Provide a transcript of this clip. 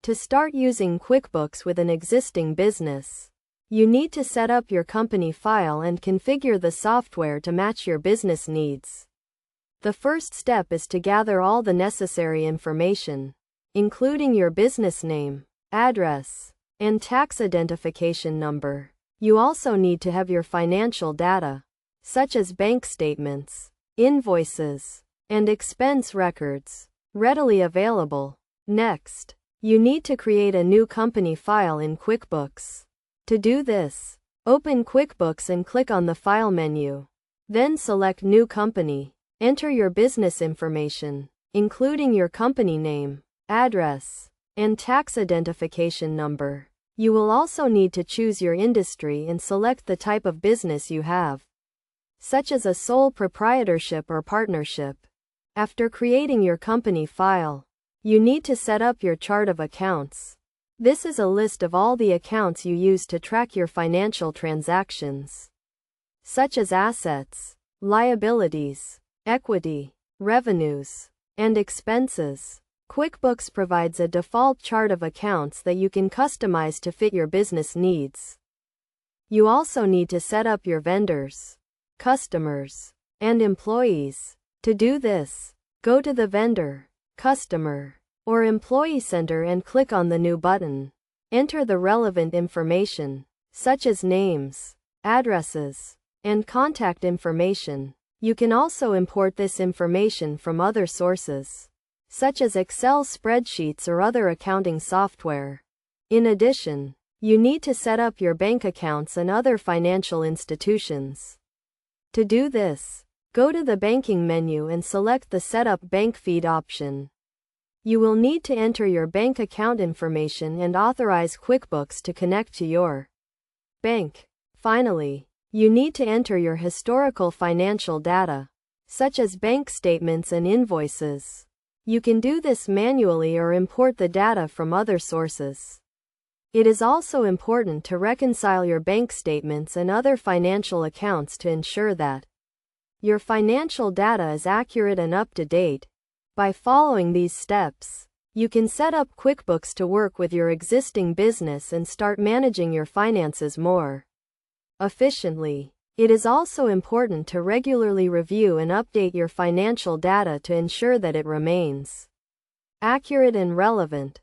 To start using QuickBooks with an existing business, you need to set up your company file and configure the software to match your business needs. The first step is to gather all the necessary information, including your business name, address, and tax identification number. You also need to have your financial data, such as bank statements, invoices, and expense records, readily available. Next, you need to create a new company file in QuickBooks. To do this, open QuickBooks and click on the File menu. Then select New Company. Enter your business information, including your company name, address, and tax identification number. You will also need to choose your industry and select the type of business you have, such as a sole proprietorship or partnership. After creating your company file, you need to set up your chart of accounts. This is a list of all the accounts you use to track your financial transactions, such as assets, liabilities, equity, revenues, and expenses. QuickBooks provides a default chart of accounts that you can customize to fit your business needs. You also need to set up your vendors, customers, and employees. To do this, go to the Vendor, Customer, or Employee Center and click on the New button. Enter the relevant information, such as names, addresses, and contact information. You can also import this information from other sources, such as Excel spreadsheets or other accounting software. In addition, you need to set up your bank accounts and other financial institutions. To do this, go to the Banking menu and select the Set up Bank Feed option. You will need to enter your bank account information and authorize QuickBooks to connect to your bank. Finally, you need to enter your historical financial data, such as bank statements and invoices. You can do this manually or import the data from other sources. It is also important to reconcile your bank statements and other financial accounts to ensure that your financial data is accurate and up to date. By following these steps, you can set up QuickBooks to work with your existing business and start managing your finances more efficiently. It is also important to regularly review and update your financial data to ensure that it remains accurate and relevant.